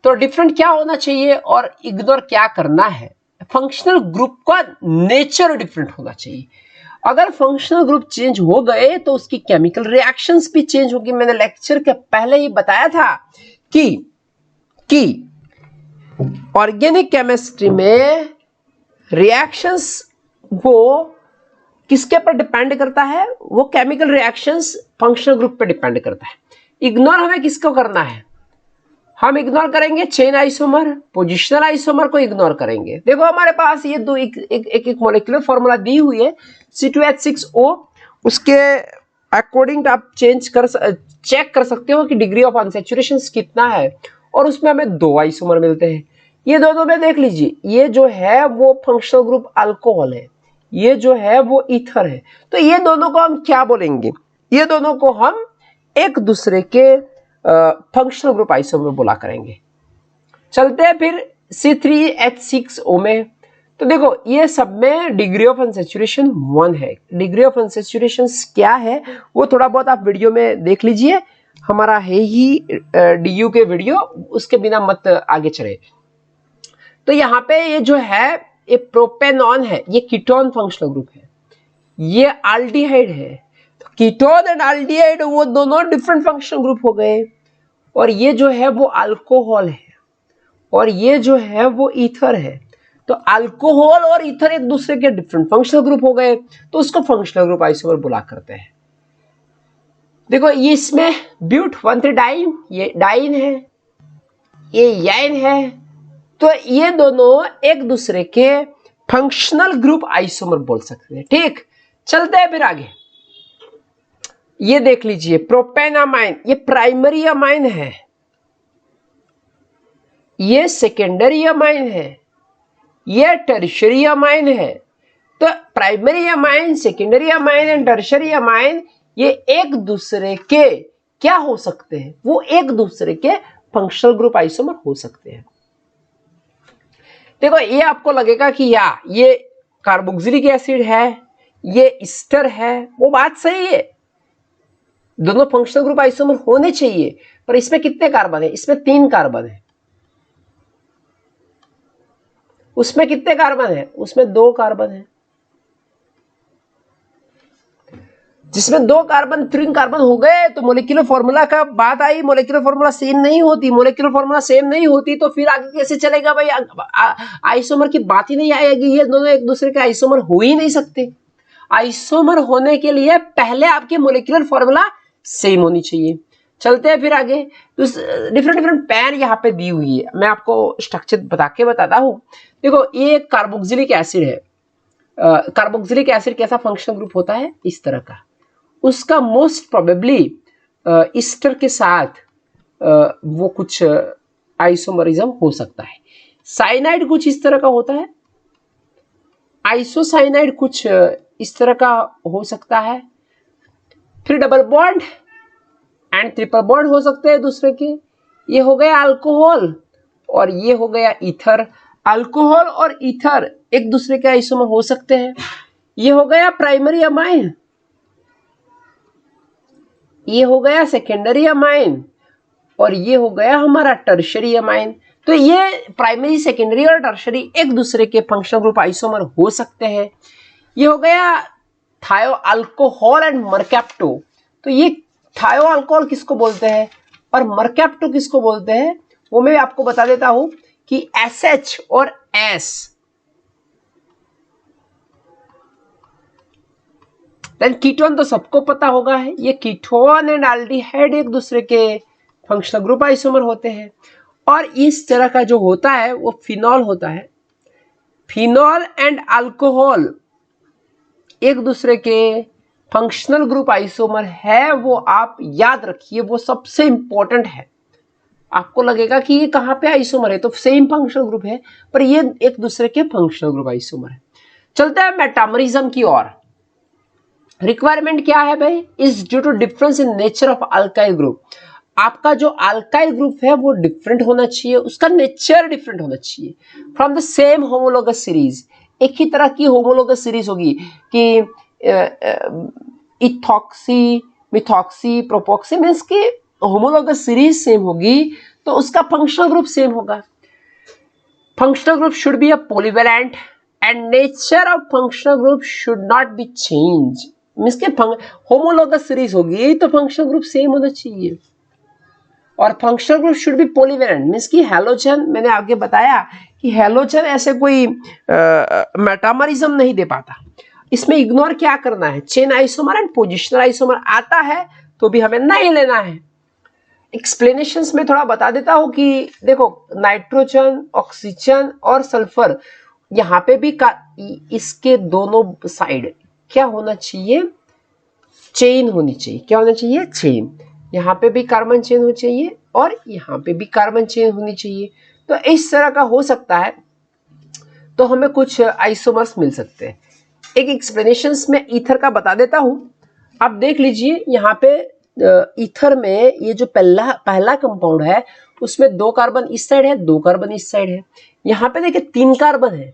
तो डिफरेंट क्या होना चाहिए और इग्नोर क्या करना है। फंक्शनल ग्रुप का नेचर डिफरेंट होना चाहिए। अगर फंक्शनल ग्रुप चेंज हो गए तो उसकी केमिकल रिएक्शंस भी चेंज होगी। मैंने लेक्चर के पहले ही बताया था कि ऑर्गेनिक केमिस्ट्री में रिएक्शंस वो किसके पर डिपेंड करता है, वो केमिकल रिएक्शंस फंक्शनल ग्रुप पे डिपेंड करता है। इग्नोर हमें किसको करना है, हम इग्नोर करेंगे चेन आइसोमर, पोजिशनल आइसोमर को इग्नोर करेंगे। देखो हमारे पास ये दो एक मॉलिक्यूलर फॉर्मूला दी हुई है C2H6O, उसके अकॉर्डिंग आप चेक कर सकते हो कि डिग्री ऑफ अनसैचुरेशन कितना है, और उसमें हमें 2 आइसोमर मिलते हैं। ये दोनों में देख लीजिए, ये जो है वो फंक्शनल ग्रुप अल्कोहल है, ये जो है वो ईथर है। तो ये दोनों को हम क्या बोलेंगे, ये दोनों को हम एक दूसरे के फंक्शनल ग्रुप आइसोमर बोला करेंगे। चलते हैं फिर C3H6O में। तो देखो ये सब में डिग्री ऑफ अनसैचुरेशन 1 है। डिग्री ऑफ अनसैचुरेशन क्या है वो थोड़ा बहुत आप वीडियो में देख लीजिए, हमारा है ही DU के वीडियो, उसके बिना मत आगे चले। तो यहाँ पे ये जो है ये प्रोपेनॉन है, ये कीटोन फंक्शनल ग्रुप है, ये एल्डिहाइड है। तो कीटोन एंड एल्डिहाइड वो दोनों डिफरेंट फंक्शनल ग्रुप हो गए, और ये जो है वो अल्कोहल है, और ये जो है वो ईथर है। तो अल्कोहल और ईथर एक दूसरे के डिफरेंट फंक्शनल ग्रुप हो गए, तो उसको फंक्शनल ग्रुप आइसोमर बोला करते हैं। देखो ये इसमें ब्यूट 1,3 डाइन, ये डाइन है, ये याइन है। तो ये दोनों एक दूसरे के फंक्शनल ग्रुप आइसोमर बोल सकते हैं। ठीक, चलते हैं फिर आगे। ये देख लीजिए प्रोपेनामाइन, ये प्राइमरी अमाइन है, ये सेकेंडरी अमाइन है, ये टर्शियरी अमाइन है। तो primary amine, secondary amine and tertiary amine ये एक दूसरे के क्या हो सकते हैं, वो एक दूसरे के फंक्शनल ग्रुप आइसोमर हो सकते हैं। देखो ये आपको लगेगा कि ये कार्बोक्सिलिक एसिड है, ये ईस्टर है, वो बात सही है, दोनों फंक्शनल ग्रुप आइसोमर होने चाहिए, पर इसमें कितने कार्बन है, इसमें 3 कार्बन है। उसमें कितने कार्बन है, उसमें 2 कार्बन है। जिसमें 2 कार्बन 3 कार्बन हो गए तो मोलिक्यूलर फॉर्मूला का बात आई, मोलिक्यूलर फॉर्मूला सेम नहीं होती। मोलिक्यूलर फॉर्मूला सेम नहीं होती तो फिर आगे कैसे चलेगा भाई, आइसोमर की बात ही नहीं आएगी। ये दोनों एक दूसरे के आइसोमर हो ही नहीं सकते। आइसोमर होने के लिए पहले आपके मोलिक्यूलर फॉर्मूला सेम होनी चाहिए। चलते हैं फिर आगे। तो डिफरेंट पैन यहाँ पे दी हुई है, मैं आपको स्ट्रक्चर बताता हूँ। देखो ये कार्बोक्सिलिक एसिड है। कार्बोक्सिलिक एसिड कैसा फंक्शनल ग्रुप होता है, इस तरह का। उसका मोस्ट प्रोबेबली ईस्टर के साथ वो कुछ आइसोमरिज्म हो सकता है। साइनाइड कुछ इस तरह का होता है, आइसोसाइनाइड कुछ इस तरह का हो सकता है। फिर double bond and triple bond हो सकते हैं दूसरे के। ये हो गया अल्कोहल और ये हो गया ईथर। अल्कोहल और ईथर एक दूसरे के आइसोमर हो सकते हैं। ये हो गया प्राइमरी अमाइन, ये हो गया सेकेंडरी अमाइन, और ये हो गया हमारा टर्शियरी अमाइन। तो ये प्राइमरी, सेकेंडरी और टर्शियरी एक दूसरे के फंक्शनल ग्रुप आइसोमर हो सकते हैं। ये हो गया थायो अल्कोहल एंड मरकैप्टो। तो ये थायो अल्कोहल किसको बोलते हैं और मरकैप्टो किसको बोलते हैं, वो मैं आपको बता देता हूं कि SH और S देन कीटोन तो सबको पता होगा है। ये कीटोन एंड एल्डिहाइड एक दूसरे के फंक्शनल ग्रुप आइसोमर होते हैं। और इस तरह का जो होता है वो फिनॉल होता है। फिनॉल एंड अल्कोहल एक दूसरे के फंक्शनल ग्रुप आइसोमर है, वो आप याद रखिए, वो सबसे इंपॉर्टेंट है। आपको लगेगा कि ये कहाँ पे आइसोमर है, तो सेम फंक्शनल ग्रुप है, पर ये एक दूसरे के फंक्शनल ग्रुप आइसोमर है। चलते हैं मेटामरिज्म की ओर। रिक्वायरमेंट क्या है भाई? Is due to difference in nature of alkyl group. आपका जो अल्काइल ग्रुप है वो डिफरेंट होना चाहिए, उसका नेचर डिफरेंट होना चाहिए from the same homologous series. एक ही तरह की होमोलोगस सीरीज होगी कि इथॉक्सी, मिथॉक्सी, प्रोपोक्सी, मींस की होमोलोगस सीरीज सेम होगी तो उसका फंक्शनल ग्रुप सेम होगा। Functional group should be a polyvalent and nature of functional group should not be change. Means के होमोलोगस सीरीज होगी तो फंक्शनल ग्रुप सेम होना चाहिए, और functional group should be polyvalent. Means की हैलोजन, मैंने आगे बताया कि हैलोजन ऐसे कोई मेटामरिज्म नहीं दे पाता। इसमें इग्नोर क्या करना है? Chain isomer and positional isomer आता है तो भी हमें नहीं लेना है। एक्सप्लेनेशंस में थोड़ा बता देता हूं कि देखो, नाइट्रोजन, ऑक्सीजन और सल्फर, यहाँ पे भी इसके दोनों साइड क्या होना चाहिए? चेन होनी चाहिए। क्या होना चाहिए? चेन। यहाँ पे भी कार्बन चेन होनी चाहिए और यहाँ पे भी कार्बन चेन होनी चाहिए। तो इस तरह का हो सकता है, तो हमें कुछ आइसोमर्स मिल सकते हैं। एक एक्सप्लेनेशंस में ईथर का बता देता हूं। आप देख लीजिए, यहाँ पे ईथर में ये जो पहला कंपाउंड है उसमें 2 कार्बन इस साइड है, 2 कार्बन इस साइड है। यहाँ पे देखिए 3 कार्बन है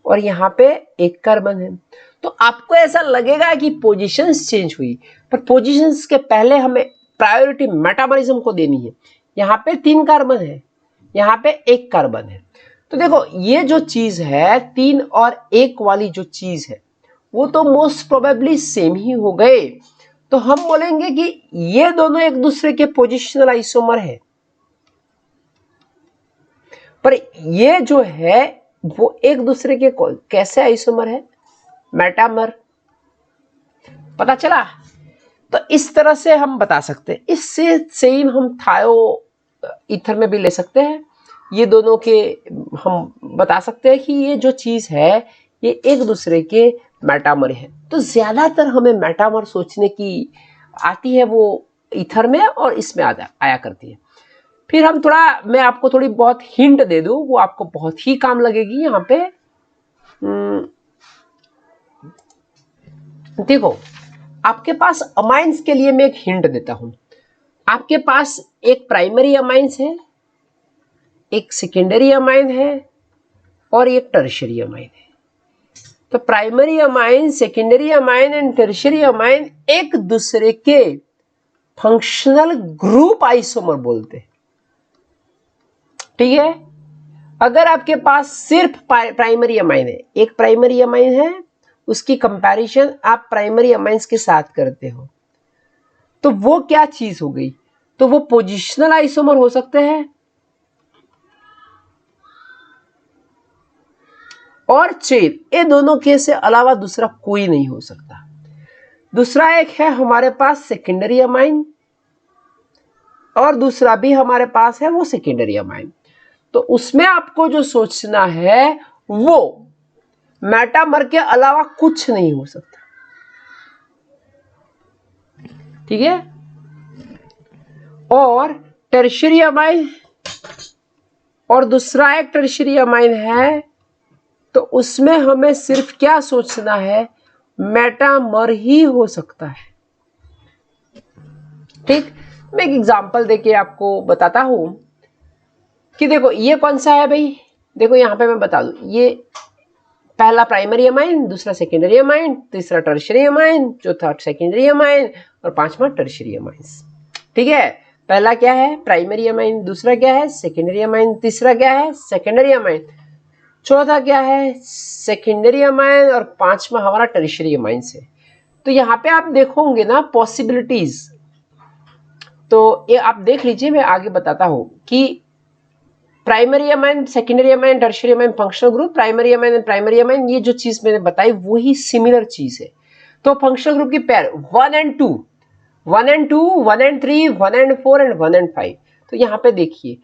और यहाँ पे 1 कार्बन है। तो आपको ऐसा लगेगा कि पोजीशंस चेंज हुई, पर पोजीशंस के पहले हमें प्रायोरिटी मेटाबॉलिज्म को देनी है। यहाँ पे 3 कार्बन है, यहाँ पे 1 कार्बन है। तो देखो, ये जो चीज है 3 और 1 वाली जो चीज है वो तो मोस्ट प्रोबेबली सेम ही हो गए, तो हम बोलेंगे कि ये दोनों एक दूसरे के पोजिशनल आइसोमर है। पर ये जो है वो एक दूसरे के कैसे आइसोमर है? मेटामर। पता चला? तो इस तरह से हम बता सकते हैं। इससे सेम हम थायो ईथर में भी ले सकते हैं। ये दोनों के हम बता सकते हैं कि ये जो चीज है ये एक दूसरे के मेटामर है। तो ज्यादातर हमें मेटामर सोचने की आती है वो ईथर में और इसमें आया करती है। फिर हम थोड़ा, मैं आपको थोड़ी बहुत हिंट दे दूं, वो आपको बहुत ही काम लगेगी। यहाँ पे देखो, आपके पास अमाइंस के लिए मैं एक हिंट देता हूं। आपके पास एक प्राइमरी अमाइंस है, एक सेकेंडरी अमाइन है और एक टर्शियरी अमाइन है। तो primary amine, secondary amine and tertiary amine एक दूसरे के फंक्शनल ग्रुप आइसोमर बोलते हैं। ठीक है? अगर आपके पास सिर्फ प्राइमरी अमाइन है, एक प्राइमरी अमाइन है, उसकी कंपैरिजन आप प्राइमरी अमाइंस के साथ करते हो, तो वो क्या चीज हो गई? तो वो पोजिशनल आइसोमर हो सकते हैं और चेन, ये दोनों के से अलावा दूसरा कोई नहीं हो सकता। दूसरा एक है हमारे पास सेकेंडरी अमाइन, और दूसरा भी हमारे पास है वो सेकेंडरी अमाइन। तो उसमें आपको जो सोचना है वो मेटामर के अलावा कुछ नहीं हो सकता। ठीक है? और टर्शियरी अमाइन और दूसरा एक टर्शियरी अमाइन है, तो उसमें हमें सिर्फ क्या सोचना है? मेटामर ही हो सकता है। ठीक? मैं एक एग्जांपल देके आपको बताता हूं कि देखो, ये कौन सा है भाई? देखो यहाँ पे मैं बता दूं, ये पहला प्राइमरी अमाइन, दूसरा सेकेंडरी अमाइन, तीसरा टर्शियरी अमाइन, चौथा सेकेंडरी अमाइन और पांचवा टर्शियरी अमाइंस। ठीक है? पहला क्या है? प्राइमरी अमाइन, दूसरा क्या है? सेकेंडरी अमाइन, तीसरा क्या है? सेकेंडरी अमाइन, चौथा क्या है? सेकेंडरी अमाइन और पांचवा हमारा टर्शियरी अमाइन है। तो यहाँ पे आप देखोगे ना पॉसिबिलिटीज, तो ये आप देख लीजिए, मैं आगे बताता हूं कि primary amine, secondary amine, tertiary amine functional group, primary amine and primary amine, ये जो चीज मैंने बताई वही सिमिलर चीज है। तो फंक्शनल ग्रुप की pair 1 and 2, 1 and 2, 1 and 3, 1 and 4 and 1 and 5। तो यहाँ पे देखिए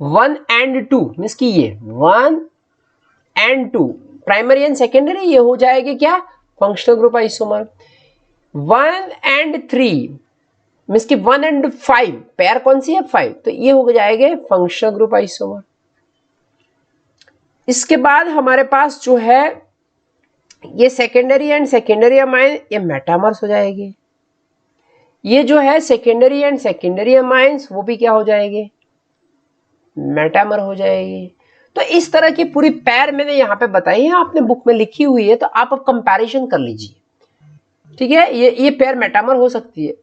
1 and 2 मींस की ये 1 and 2 प्राइमरी एंड सेकेंडरी, ये हो जाएगी क्या? Functional group isomer. 1 and 3 means कि 1 and 5 पेयर कौन सी है 5, तो ये हो जाएंगे फंक्शनल ग्रुप आइसोमर। इसके बाद हमारे पास जो है ये सेकेंडरी एंड सेकेंडरी अमाइन, ये मेटामर्स हो जाएंगे। ये जो है सेकेंडरी एंड सेकेंडरी अमाइंस वो भी क्या हो जाएंगे, मेटामर हो जाएगी। तो इस तरह की पूरी पैर मैंने यहाँ पे बताई है, आपने बुक में लिखी हुई है, तो आप अब कंपैरिजन कर लीजिए, ठीक है। ये पैर मेटामर हो सकती है,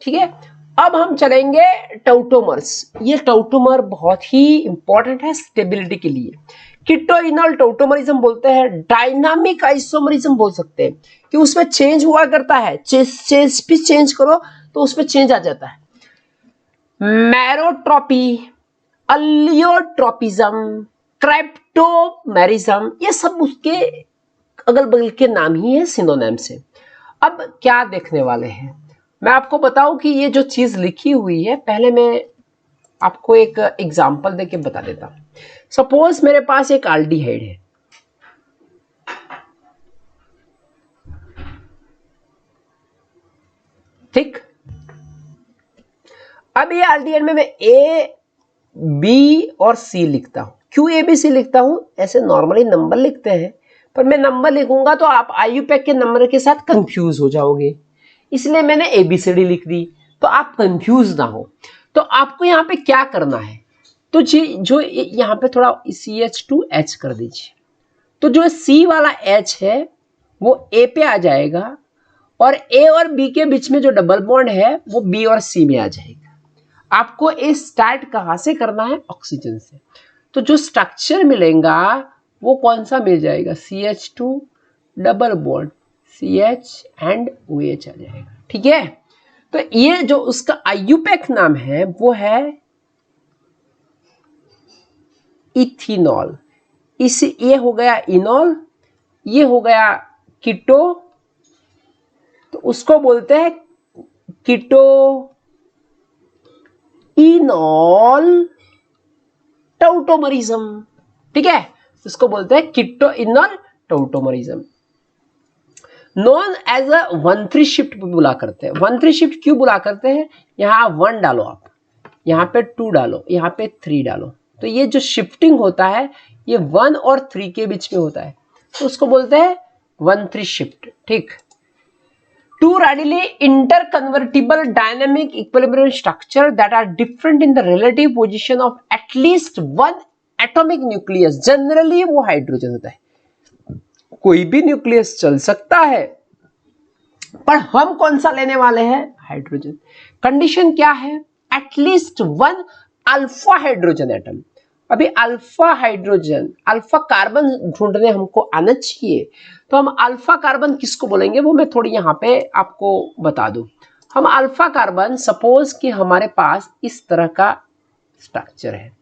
ठीक है। अब हम चलेंगे टाउटोमर्स। ये टाउटोमर बहुत ही इंपॉर्टेंट है स्टेबिलिटी के लिए। कीटोइनल टाउटोमरिज्म बोलते हैं, डायनामिक आइसोमरिज्म बोल सकते हैं कि उसमें चेंज हुआ करता है, भी चेंज करो तो उसमें चेंज आ जाता है। मैरोट्रोपी, अलियोट्रोपिज्म, क्राइप्टोमेरिज्म, ये सब उसके अगल बगल के नाम ही है सिनोनिम से। अब क्या देखने वाले हैं, मैं आपको बताऊं कि ये जो चीज लिखी हुई है, पहले मैं आपको एक एग्जांपल देके बता देता हूं। सपोज मेरे पास एक एल्डिहाइड है, ठीक। अब ये एल्डिहाइड में मैं ए, बी और सी लिखता हूं। क्यों ए बी सी लिखता हूं, ऐसे नॉर्मली नंबर लिखते हैं, पर मैं नंबर लिखूंगा तो आप आईयूपैक के नंबर के साथ कंफ्यूज हो जाओगे, इसलिए मैंने एबीसीडी लिख दी, तो आप कंफ्यूज ना हो। तो आपको यहाँ पे क्या करना है, तो जो यहाँ पे थोड़ा CH2H कर दीजिए, तो जो C वाला H है वो A पे आ जाएगा, और A और B के बीच में जो डबल बॉन्ड है वो B और C में आ जाएगा। आपको ये स्टार्ट कहाँ से करना है, ऑक्सीजन से। तो जो स्ट्रक्चर मिलेगा वो कौन सा मिल जाएगा, CH2 double bond CH and OH आ जाएगा, ठीक है। तो ये जो उसका आईयूपैक नाम है वो है इथेनॉल। इस ये हो गया इनॉल, ये हो गया कीटो, तो उसको बोलते हैं कीटो इनॉल टाउटोमरिज्म, ठीक है। इसको बोलते हैं keto enol tautomerism. Known as a 1-3 shift बुला करते हैं। 1-3 शिफ्ट क्यों बुला करते हैं, यहाँ 1 डालो आप, यहाँ पे 2 डालो, यहाँ पे 3 डालो, तो ये जो शिफ्टिंग होता है ये 1 और 3 के बीच में होता है, तो उसको बोलते हैं 1-3 शिफ्ट, ठीक। 2 readily interconvertible dynamic equilibrium structure that are different in the relative position of at least one atomic nucleus, generally वो हाइड्रोजन होता है। कोई भी न्यूक्लियस चल सकता है, पर हम कौन सा लेने वाले हैं, हाइड्रोजन। कंडीशन क्या है, एटलीस्ट 1 अल्फा हाइड्रोजन एटम। अभी अल्फा हाइड्रोजन, अल्फा कार्बन ढूंढने हमको आना चाहिए, तो हम अल्फा कार्बन किसको बोलेंगे वो मैं थोड़ी यहां पे आपको बता दूं। हम अल्फा कार्बन, सपोज कि हमारे पास इस तरह का स्ट्रक्चर है,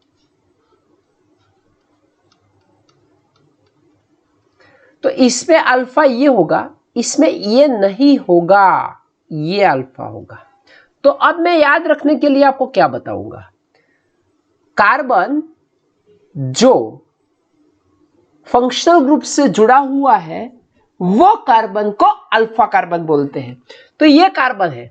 तो इसमें अल्फा ये होगा, इसमें ये नहीं होगा, ये अल्फा होगा। तो अब मैं याद रखने के लिए आपको क्या बताऊंगा, कार्बन जो फंक्शनल ग्रुप से जुड़ा हुआ है वो कार्बन को अल्फा कार्बन बोलते हैं। तो ये कार्बन है,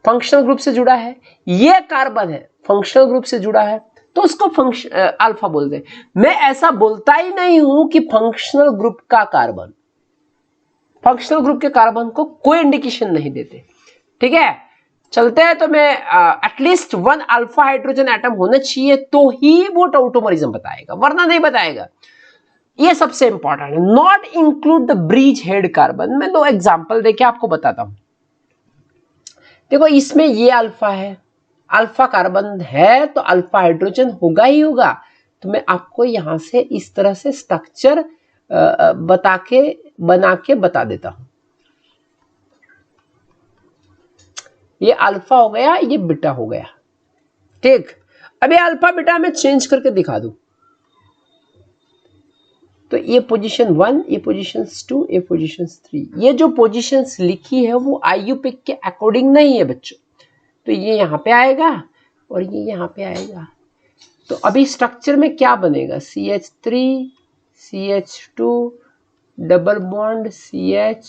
फंक्शनल ग्रुप से जुड़ा है, ये कार्बन है, फंक्शनल ग्रुप से जुड़ा है, तो उसको अल्फा बोलते हैं। मैं ऐसा बोलता ही नहीं हूं कि फंक्शनल ग्रुप का कार्बन, फंक्शनल ग्रुप के कार्बन को कोई इंडिकेशन नहीं देते, ठीक है। चलते हैं, तो मैं एटलीस्ट 1 अल्फा हाइड्रोजन एटम होना चाहिए तो ही वो टाउटोमरिज्म बताएगा, वरना नहीं बताएगा। ये सबसे इंपॉर्टेंट है। Not include the bridge head carbon. मैं 2 एग्जांपल देके आपको बताता हूं। देखो इसमें ये अल्फा है, अल्फा कार्बन है तो अल्फा हाइड्रोजन होगा ही होगा। तो मैं आपको यहां से इस तरह से स्ट्रक्चर बना के बता देता हूं। ये अल्फा हो गया, ये बीटा हो गया, ठीक। अब ये अल्फा बीटा में चेंज करके दिखा दूं, तो ये पोजीशन 1, ये पोजीशन 2, ये पोजीशन 3, ये जो पोजीशंस लिखी है वो आईयूपैक के अकॉर्डिंग नहीं है बच्चों। तो ये यहाँ पे आएगा और ये यहाँ पे आएगा। तो अभी स्ट्रक्चर में क्या बनेगा, CH3 CH2 double bond CH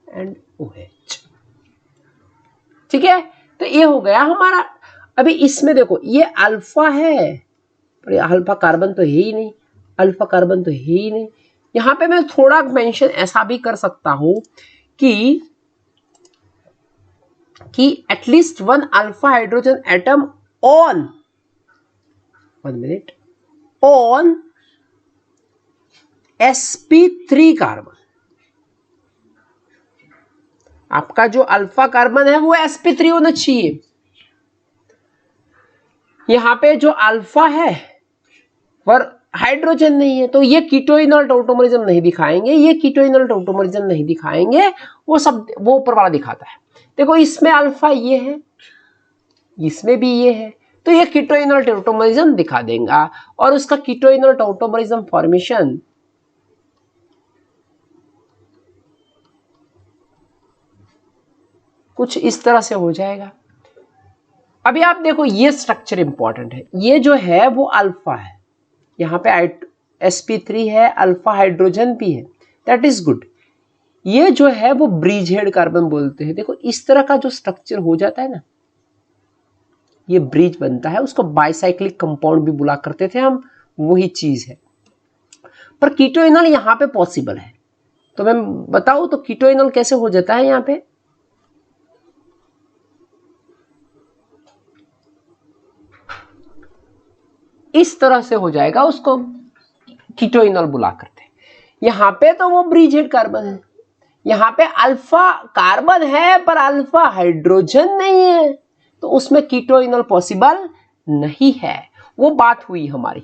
and OH। ठीक है, तो ये हो गया हमारा। अभी इसमें देखो ये अल्फा है, पर अल्फा कार्बन तो है ही नहीं, अल्फा कार्बन तो है ही नहीं। यहां पे मैं थोड़ा मेंशन ऐसा भी कर सकता हूं कि at least one alpha hydrogen atom on, 1 minute, on sp3 carbon. आपका जो अल्फा कार्बन है वो sp3 होना चाहिए। यहां पे जो अल्फा है पर हाइड्रोजन नहीं है, तो ये कीटोइनल टॉटोमरिज्म नहीं दिखाएंगे, ये कीटोइनल टॉटोमरिज्म नहीं दिखाएंगे, वो सब वो ऊपर वाला दिखाता है। देखो इसमें अल्फा ये है, इसमें भी ये है, तो ये कीटोइनल टॉटोमरिज्म दिखा देगा। और उसका कीटोइनल टॉटोमरिज्म फॉर्मेशन कुछ इस तरह से हो जाएगा। अभी आप देखो ये स्ट्रक्चर इंपॉर्टेंट है, ये जो है वो अल्फा है, यहाँ पे sp3 है, अल्फा हाइड्रोजन भी है, दैट इज गुड। ये जो है वो ब्रिज हेड कार्बन बोलते हैं। देखो इस तरह का जो स्ट्रक्चर हो जाता है ना, ये ब्रिज बनता है, उसको बाइसाइक्लिक कंपाउंड भी बुला करते थे हम, वही चीज है। पर कीटोइनल यहाँ पे पॉसिबल है, तो मैं बताऊं तो कीटोइनल कैसे हो जाता है। यहाँ पे इस तरह से हो जाएगा, उसको कीटोइनल बुला करते हैं। यहां पे तो वो ब्रिज हेड कार्बन है, यहां पे अल्फा कार्बन है पर अल्फा हाइड्रोजन नहीं है, तो उसमें कीटोइनल पॉसिबल नहीं है। वो बात हुई हमारी।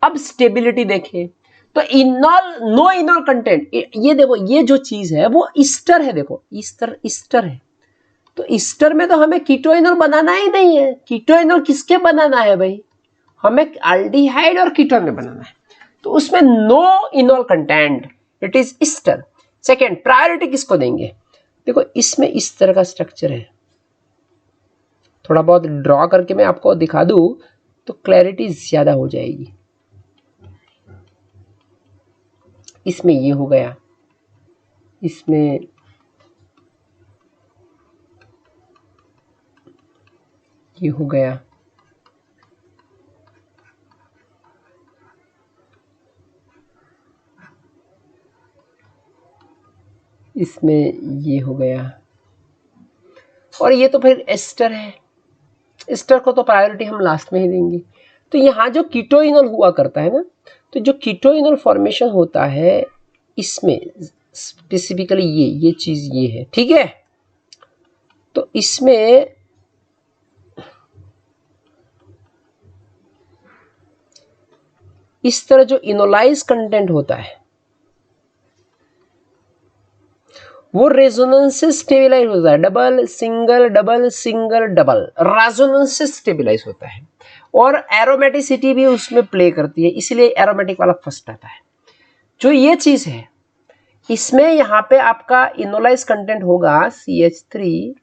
अब स्टेबिलिटी देखें तो इनॉल, नो इनॉल कंटेंट, ये देखो ये जो चीज है वो ईस्टर है। देखो ईस्टर है, तो ईस्टर में तो हमें कीटोइनल बनाना ही नहीं है। कीटोइनल किसके बनाना है भाई, हमें एल्डिहाइड और कीटोन में बनाना है, तो उसमें no enol content, it is ester. Second, priority किसको देंगे। देखो इसमें इस तरह का स्ट्रक्चर है, थोड़ा बहुत ड्रॉ करके मैं आपको दिखा दूं तो क्लैरिटी ज्यादा हो जाएगी। इसमें ये हो गया, इसमें ये हो गया, इसमें ये हो गया, और ये तो फिर एस्टर है। एस्टर को तो प्रायोरिटी हम लास्ट में ही देंगे। तो यहाँ जो कीटोइनल हुआ करता है ना, तो जो कीटोइनल फॉर्मेशन होता है इसमें स्पेसिफिकली ये चीज ये है, ठीक है। तो इसमें इस तरह जो इनोलाइज कंटेंट होता है वो रेजोनेंस से स्टेबलाइज होता है, double single double single double, resonance से स्टेबलाइज होता है, और एरोमेटिसिटी भी उसमें प्ले करती है, इसलिए एरोमेटिक वाला फर्स्ट आता है। जो ये चीज है इसमें यहां पे आपका इनोलाइज कंटेंट होगा CH3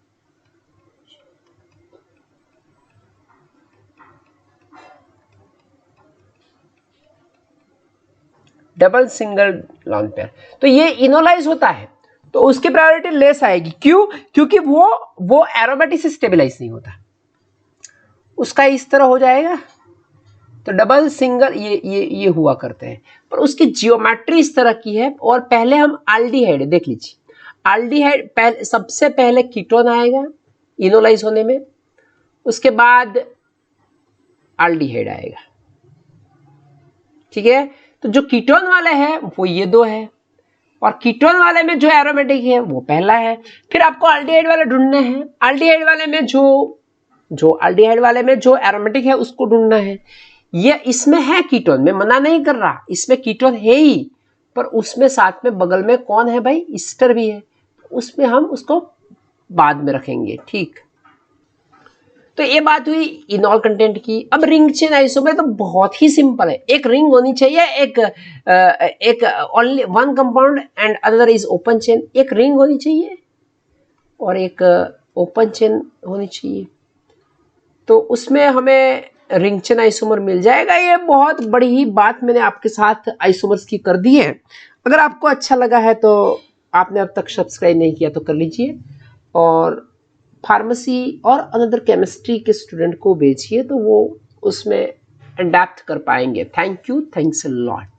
double single long pair, तो ये इनोलाइज होता है, तो उसकी प्रायोरिटी लेस आएगी। क्यों, क्योंकि वो एरोमेटिक से स्टेबलाइज नहीं होता, उसका इस तरह हो जाएगा। तो डबल सिंगल ये हुआ करते हैं, पर उसकी जियोमेट्री इस तरह की है। और पहले हम एल्डिहाइड देख लीजिए, एल्डिहाइड पहले, सबसे पहले कीटोन आएगा इनोलाइज होने में, उसके बाद एल्डिहाइड आएगा, ठीक है। तो जो कीटोन वाले हैं वो ये दो है, और कीटोन वाले में जो एरोमेटिक है वो पहला है। फिर आपको एल्डिहाइड वाले ढूंढने हैं, एल्डिहाइड वाले में जो एल्डिहाइड वाले में जो एरोमेटिक है उसको ढूंढना है। ये इसमें है कीटोन, मैं मना नहीं कर रहा, इसमें कीटोन है ही, पर उसमें साथ में बगल में कौन है भाई, ईस्टर भी है, उसमें हम उसको बाद में रखेंगे, ठीक। तो ये बात हुई इनॉल कंटेंट की। अब रिंग चेन आइसोमर तो बहुत ही सिंपल है, एक रिंग होनी चाहिए, एक only one compound and other is open chain. एक रिंग होनी चाहिए और एक ओपन चेन होनी चाहिए, तो उसमें हमें रिंग चेन आइसोमर मिल जाएगा। ये बहुत बड़ी ही बात मैंने आपके साथ आइसोमर्स की कर दी है। अगर आपको अच्छा लगा है तो आपने अब तक सब्सक्राइब नहीं किया तो कर लीजिए, और फार्मेसी और अनदर केमिस्ट्री के स्टूडेंट को भेजिए तो वो उसमें अडेप्ट कर पाएंगे। Thank you, thanks a lot.